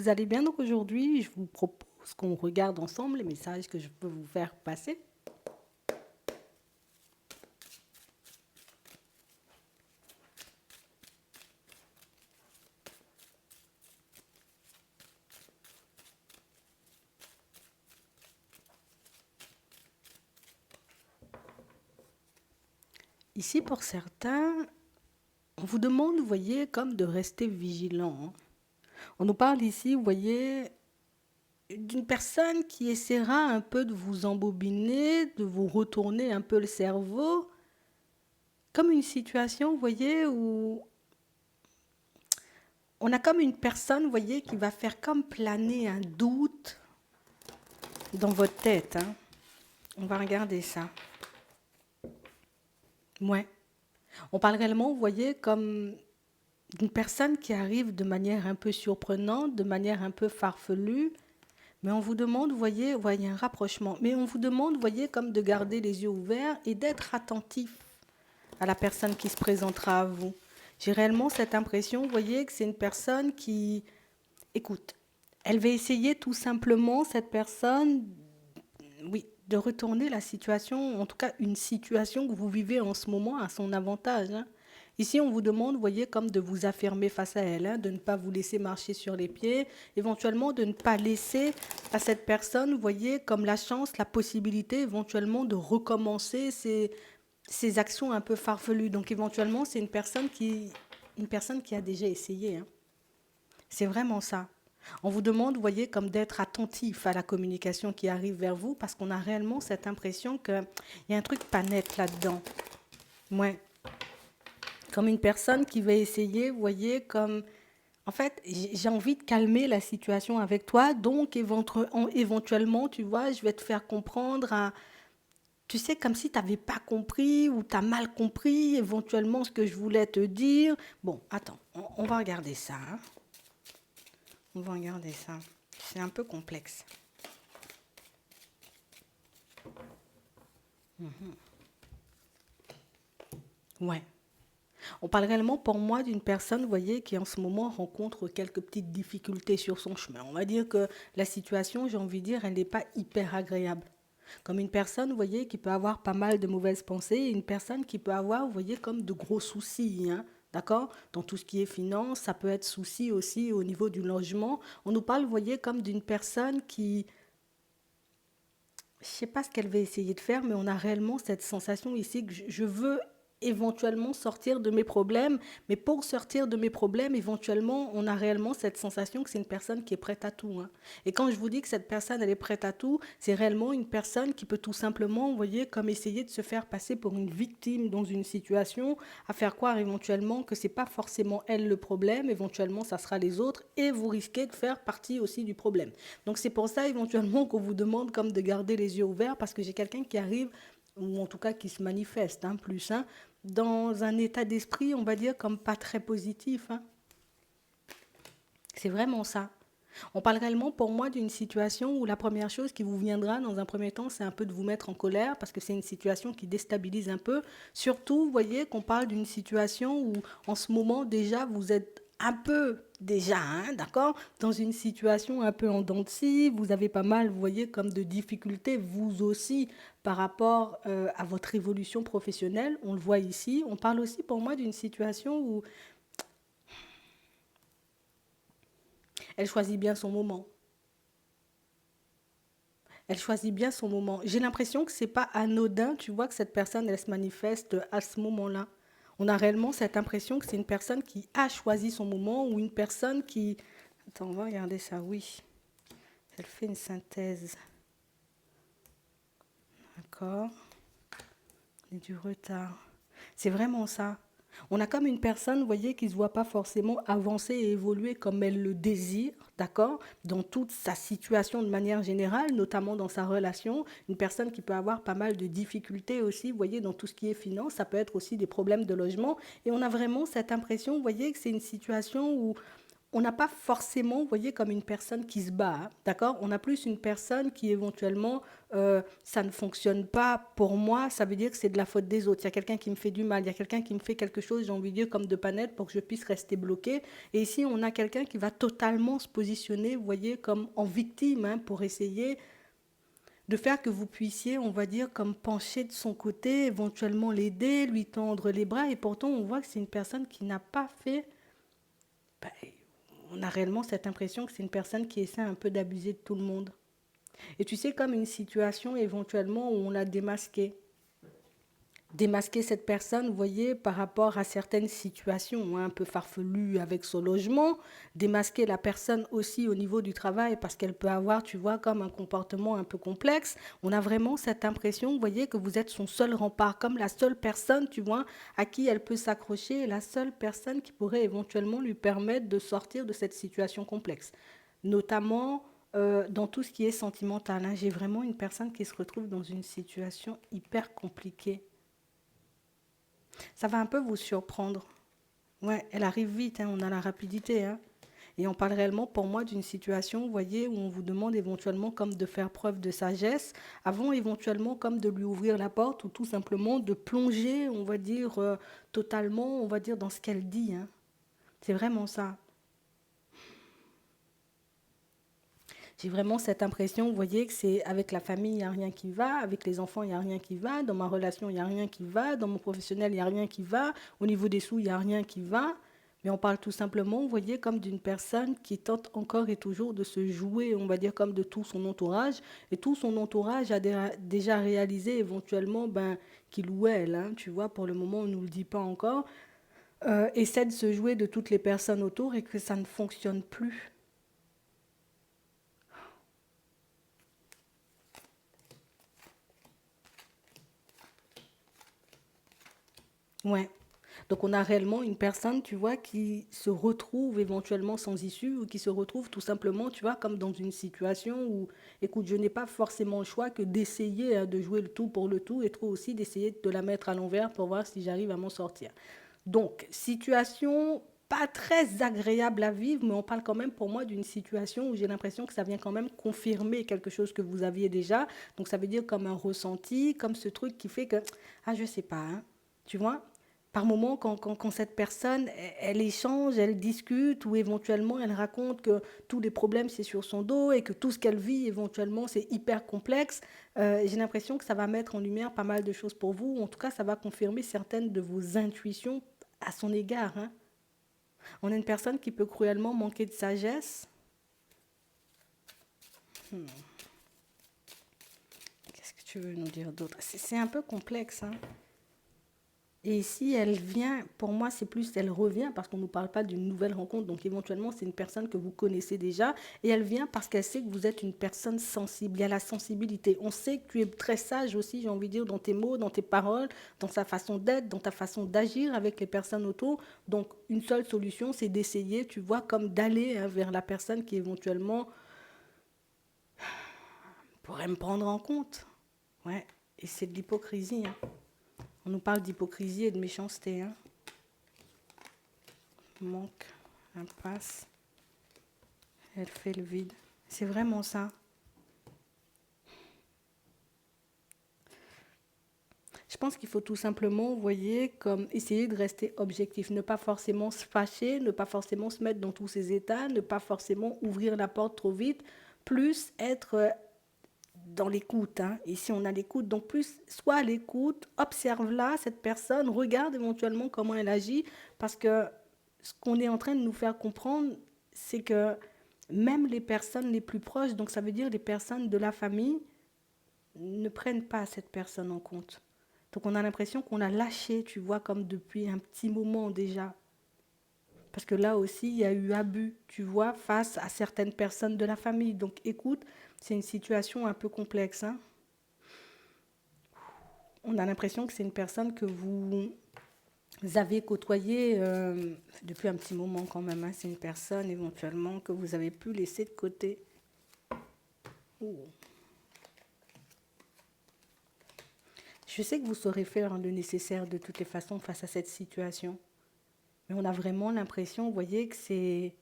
vous allez bien? Donc aujourd'hui, je vous propose qu'on regarde ensemble les messages que je peux vous faire passer. Ici, pour certains, on vous demande, vous voyez, comme de rester vigilant, hein. On nous parle ici, vous voyez, d'une personne qui essaiera un peu de vous embobiner, de vous retourner un peu le cerveau, comme une situation, vous voyez, où on a comme une personne, vous voyez, qui va faire comme planer un doute dans votre tête, hein. On va regarder ça. Ouais. On parle réellement, vous voyez, comme d'une personne qui arrive de manière un peu surprenante, de manière un peu farfelue, mais on vous demande, vous voyez un rapprochement, mais on vous demande, vous voyez, comme de garder les yeux ouverts et d'être attentif à la personne qui se présentera à vous. J'ai réellement cette impression, vous voyez, que c'est une personne qui, écoute, elle va essayer tout simplement, cette personne, oui, de retourner la situation, en tout cas une situation que vous vivez en ce moment à son avantage, hein. Ici, on vous demande, vous voyez, comme de vous affirmer face à elle, hein, de ne pas vous laisser marcher sur les pieds, éventuellement de ne pas laisser à cette personne, vous voyez, comme la chance, la possibilité éventuellement de recommencer ses actions un peu farfelues. Donc éventuellement, c'est une personne qui a déjà essayé, hein. C'est vraiment ça. On vous demande, vous voyez, comme d'être attentif à la communication qui arrive vers vous parce qu'on a réellement cette impression qu'il y a un truc pas net là-dedans. Ouais. Comme une personne qui va essayer, vous voyez, comme... En fait, j'ai envie de calmer la situation avec toi, donc éventuellement, tu vois, je vais te faire comprendre, tu sais, comme si tu n'avais pas compris ou tu as mal compris éventuellement ce que je voulais te dire. Bon, attends, on va regarder ça, hein. On va regarder ça. C'est un peu complexe. Ouais. On parle réellement pour moi d'une personne, vous voyez, qui en ce moment rencontre quelques petites difficultés sur son chemin. On va dire que la situation, j'ai envie de dire, elle n'est pas hyper agréable. Comme une personne, vous voyez, qui peut avoir pas mal de mauvaises pensées, et une personne qui peut avoir, vous voyez, comme de gros soucis, hein. D'accord? Dans tout ce qui est finance, ça peut être souci aussi au niveau du logement. On nous parle, vous voyez, comme d'une personne qui, je ne sais pas ce qu'elle va essayer de faire, mais on a réellement cette sensation ici que je veux éventuellement sortir de mes problèmes, mais pour sortir de mes problèmes, éventuellement, on a réellement cette sensation que c'est une personne qui est prête à tout, hein. Et quand je vous dis que cette personne, elle est prête à tout, c'est réellement une personne qui peut tout simplement, vous voyez, comme essayer de se faire passer pour une victime dans une situation, à faire croire éventuellement que c'est pas forcément elle le problème, éventuellement, ça sera les autres, et vous risquez de faire partie aussi du problème. Donc c'est pour ça éventuellement qu'on vous demande comme de garder les yeux ouverts parce que j'ai quelqu'un qui arrive, ou en tout cas qui se manifeste, hein, plus, hein, dans un état d'esprit, on va dire, comme pas très positif, hein. C'est vraiment ça. On parle réellement pour moi d'une situation où la première chose qui vous viendra dans un premier temps, c'est un peu de vous mettre en colère parce que c'est une situation qui déstabilise un peu. Surtout, vous voyez qu'on parle d'une situation où en ce moment déjà vous êtes un peu déjà, hein, d'accord, dans une situation un peu en dents de scie, vous avez pas mal, vous voyez, comme de difficultés, vous aussi, par rapport à votre évolution professionnelle, on le voit ici. On parle aussi pour moi d'une situation où elle choisit bien son moment. Elle choisit bien son moment. J'ai l'impression que c'est pas anodin, tu vois, que cette personne, elle se manifeste à ce moment-là. On a réellement cette impression que c'est une personne qui a choisi son moment ou une personne qui... Attends, on va regarder ça, oui. Elle fait une synthèse. D'accord. Et du retard. C'est vraiment ça. On a comme une personne, vous voyez, qui ne se voit pas forcément avancer et évoluer comme elle le désire, d'accord, dans toute sa situation de manière générale, notamment dans sa relation. Une personne qui peut avoir pas mal de difficultés aussi, vous voyez, dans tout ce qui est finance, ça peut être aussi des problèmes de logement. Et on a vraiment cette impression, vous voyez, que c'est une situation où on n'a pas forcément, vous voyez, comme une personne qui se bat, hein, d'accord? On a plus une personne qui éventuellement, ça ne fonctionne pas pour moi, ça veut dire que c'est de la faute des autres. Il y a quelqu'un qui me fait du mal, il y a quelqu'un qui me fait quelque chose, j'ai envie de dire, comme de panette pour que je puisse rester bloqué. Et ici, on a quelqu'un qui va totalement se positionner, vous voyez, comme en victime, hein, pour essayer de faire que vous puissiez, on va dire, comme pencher de son côté, éventuellement l'aider, lui tendre les bras. Et pourtant, on voit que c'est une personne qui n'a pas fait. Ben, on a réellement cette impression que c'est une personne qui essaie un peu d'abuser de tout le monde. Et tu sais, comme une situation éventuellement où on l'a démasqué. Démasquer cette personne, vous voyez, par rapport à certaines situations, hein, un peu farfelues avec son logement, démasquer la personne aussi au niveau du travail parce qu'elle peut avoir, tu vois, comme un comportement un peu complexe. On a vraiment cette impression, vous voyez, que vous êtes son seul rempart, comme la seule personne, tu vois, à qui elle peut s'accrocher, la seule personne qui pourrait éventuellement lui permettre de sortir de cette situation complexe. Notamment dans tout ce qui est sentimental, hein. J'ai vraiment une personne qui se retrouve dans une situation hyper compliquée. Ça va un peu vous surprendre. Ouais, elle arrive vite, hein, on a la rapidité, hein. Et on parle réellement pour moi d'une situation, vous voyez, où on vous demande éventuellement comme de faire preuve de sagesse, avant éventuellement comme de lui ouvrir la porte ou tout simplement de plonger, on va dire, totalement, on va dire, dans ce qu'elle dit, hein. C'est vraiment ça. J'ai vraiment cette impression, vous voyez, que c'est avec la famille, il n'y a rien qui va, avec les enfants, il n'y a rien qui va, dans ma relation, il n'y a rien qui va, dans mon professionnel, il n'y a rien qui va, au niveau des sous, il n'y a rien qui va. Mais on parle tout simplement, vous voyez, comme d'une personne qui tente encore et toujours de se jouer, on va dire, comme de tout son entourage. Et tout son entourage a déjà réalisé éventuellement ben, qu'il ou elle, hein, tu vois, pour le moment, on ne nous le dit pas encore, essaie de se jouer de toutes les personnes autour et que ça ne fonctionne plus. Ouais. Donc on a réellement une personne, tu vois, qui se retrouve éventuellement sans issue ou qui se retrouve tout simplement, tu vois, comme dans une situation où, écoute, je n'ai pas forcément le choix que d'essayer hein, de jouer le tout pour le tout et trop aussi d'essayer de la mettre à l'envers pour voir si j'arrive à m'en sortir. Donc, situation pas très agréable à vivre, mais on parle quand même pour moi d'une situation où j'ai l'impression que ça vient quand même confirmer quelque chose que vous aviez déjà. Donc ça veut dire comme un ressenti, comme ce truc qui fait que, ah je sais pas, hein, tu vois, par moment, quand cette personne, elle échange, elle discute, ou éventuellement elle raconte que tous les problèmes, c'est sur son dos, et que tout ce qu'elle vit, éventuellement, c'est hyper complexe, j'ai l'impression que ça va mettre en lumière pas mal de choses pour vous, ou en tout cas, ça va confirmer certaines de vos intuitions à son égard, hein. On a une personne qui peut cruellement manquer de sagesse. Qu'est-ce que tu veux nous dire d'autre? C'est un peu complexe, hein. Et ici, elle vient, pour moi, c'est plus, elle revient parce qu'on ne nous parle pas d'une nouvelle rencontre. Donc, éventuellement, c'est une personne que vous connaissez déjà. Et elle vient parce qu'elle sait que vous êtes une personne sensible. Il y a la sensibilité. On sait que tu es très sage aussi, j'ai envie de dire, dans tes mots, dans tes paroles, dans sa façon d'être, dans ta façon d'agir avec les personnes autour. Donc, une seule solution, c'est d'essayer, tu vois, comme d'aller hein, vers la personne qui éventuellement pourrait me prendre en compte. Ouais. Et c'est de l'hypocrisie, hein. On nous parle d'hypocrisie et de méchanceté, hein. Manque, impasse, elle fait le vide. C'est vraiment ça. Je pense qu'il faut tout simplement, vous voyez, comme essayer de rester objectif, ne pas forcément se fâcher, ne pas forcément se mettre dans tous ces états, ne pas forcément ouvrir la porte trop vite, plus être dans l'écoute, hein. Ici, on a l'écoute, donc plus soit à l'écoute, observe-la, cette personne, regarde éventuellement comment elle agit, parce que ce qu'on est en train de nous faire comprendre, c'est que même les personnes les plus proches, donc ça veut dire les personnes de la famille, ne prennent pas cette personne en compte. Donc on a l'impression qu'on a lâché, tu vois, comme depuis un petit moment déjà. Parce que là aussi, il y a eu abus, tu vois, face à certaines personnes de la famille. Donc écoute, c'est une situation un peu complexe, hein. On a l'impression que c'est une personne que vous avez côtoyée depuis un petit moment quand même, hein. C'est une personne éventuellement que vous avez pu laisser de côté. Oh. Je sais que vous saurez faire le nécessaire de toutes les façons face à cette situation. Mais on a vraiment l'impression, vous voyez, que c'est...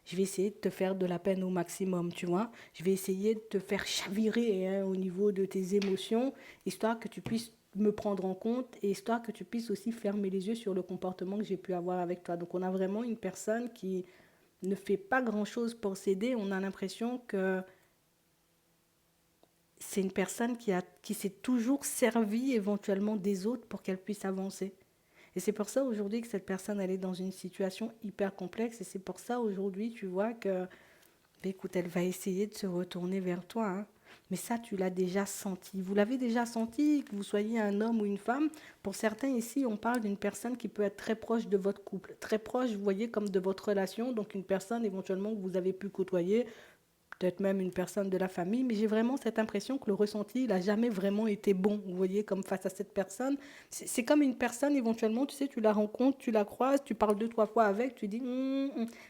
Je vais essayer de te faire de la peine au maximum, tu vois. Je vais essayer de te faire chavirer hein, au niveau de tes émotions, histoire que tu puisses me prendre en compte et histoire que tu puisses aussi fermer les yeux sur le comportement que j'ai pu avoir avec toi. Donc on a vraiment une personne qui ne fait pas grand-chose pour s'aider. On a l'impression que c'est une personne qui s'est toujours servie éventuellement des autres pour qu'elle puisse avancer. Et c'est pour ça aujourd'hui que cette personne, elle est dans une situation hyper complexe. Et c'est pour ça aujourd'hui, tu vois que, bah, écoute, elle va essayer de se retourner vers toi. Hein. Mais ça, tu l'as déjà senti. Vous l'avez déjà senti, que vous soyez un homme ou une femme. Pour certains ici, on parle d'une personne qui peut être très proche de votre couple. Très proche, vous voyez, comme de votre relation. Donc une personne éventuellement que vous avez pu côtoyer, peut-être même une personne de la famille, mais j'ai vraiment cette impression que le ressenti, il n'a jamais vraiment été bon, vous voyez, comme face à cette personne. C'est comme une personne, éventuellement, tu sais, tu la rencontres, tu la croises, tu parles deux, trois fois avec, tu dis,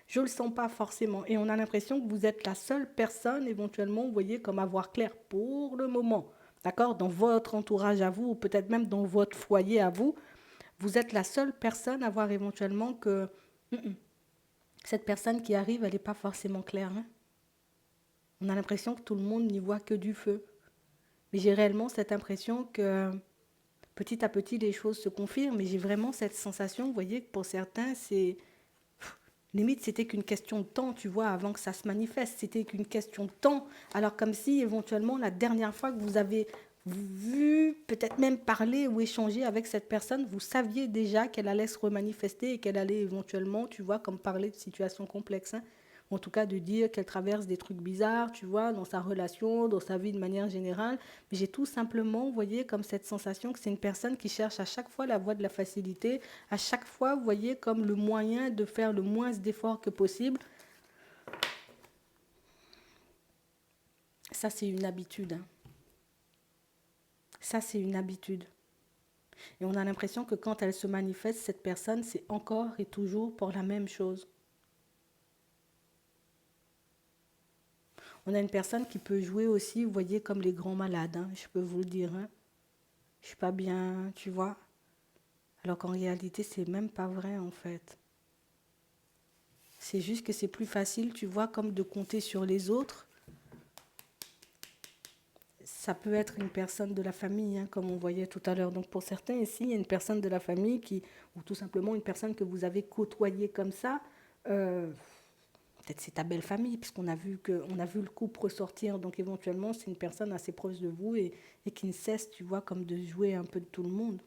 je ne le sens pas forcément. Et on a l'impression que vous êtes la seule personne, éventuellement, vous voyez, comme à voir clair pour le moment. D'accord? Dans votre entourage à vous, ou peut-être même dans votre foyer à vous, vous êtes la seule personne à voir éventuellement que cette personne qui arrive, elle n'est pas forcément claire. Hein. On a l'impression que tout le monde n'y voit que du feu. Mais j'ai réellement cette impression que petit à petit les choses se confirment. Et j'ai vraiment cette sensation, vous voyez, que pour certains, c'est limite c'était qu'une question de temps, tu vois, avant que ça se manifeste. C'était qu'une question de temps. Alors comme si éventuellement la dernière fois que vous avez vu, peut-être même parler ou échanger avec cette personne, vous saviez déjà qu'elle allait se remanifester et qu'elle allait éventuellement, tu vois, comme parler de situations complexes. Hein. En tout cas, de dire qu'elle traverse des trucs bizarres, tu vois, dans sa relation, dans sa vie de manière générale. Mais j'ai tout simplement, vous voyez, comme cette sensation que c'est une personne qui cherche à chaque fois la voie de la facilité, à chaque fois, vous voyez, comme le moyen de faire le moins d'efforts que possible. Ça, c'est une habitude. Hein. Ça, c'est une habitude. Et on a l'impression que quand elle se manifeste, cette personne, c'est encore et toujours pour la même chose. On a une personne qui peut jouer aussi, vous voyez, comme les grands malades, hein, je peux vous le dire. Hein. Je suis pas bien, tu vois. Alors qu'en réalité, c'est même pas vrai, en fait. C'est juste que c'est plus facile, tu vois, comme de compter sur les autres. Ça peut être une personne de la famille, hein, comme on voyait tout à l'heure. Donc pour certains ici, il y a une personne de la famille qui, ou tout simplement une personne que vous avez côtoyée comme ça. Peut-être c'est ta belle famille, puisqu'on a vu on a vu le couple ressortir. Donc éventuellement, c'est une personne assez proche de vous et qui ne cesse, tu vois, comme de jouer un peu de tout le monde.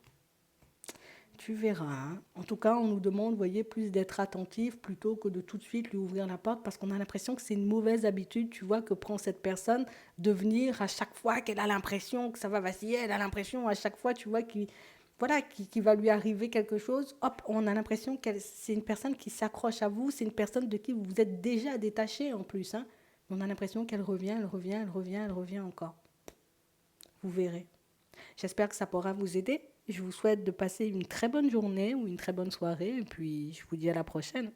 Tu verras. Hein. En tout cas, on nous demande, vous voyez, plus d'être attentif plutôt que de tout de suite lui ouvrir la porte parce qu'on a l'impression que c'est une mauvaise habitude, tu vois, que prend cette personne de venir à chaque fois qu'elle a l'impression que ça va vaciller, elle a l'impression à chaque fois, tu vois, qu'il va lui arriver quelque chose. Hop, on a l'impression que c'est une personne qui s'accroche à vous, c'est une personne de qui vous vous êtes déjà détaché en plus. Hein. On a l'impression qu'elle revient, elle revient, elle revient, elle revient encore. Vous verrez. J'espère que ça pourra vous aider. Je vous souhaite de passer une très bonne journée ou une très bonne soirée et puis je vous dis à la prochaine.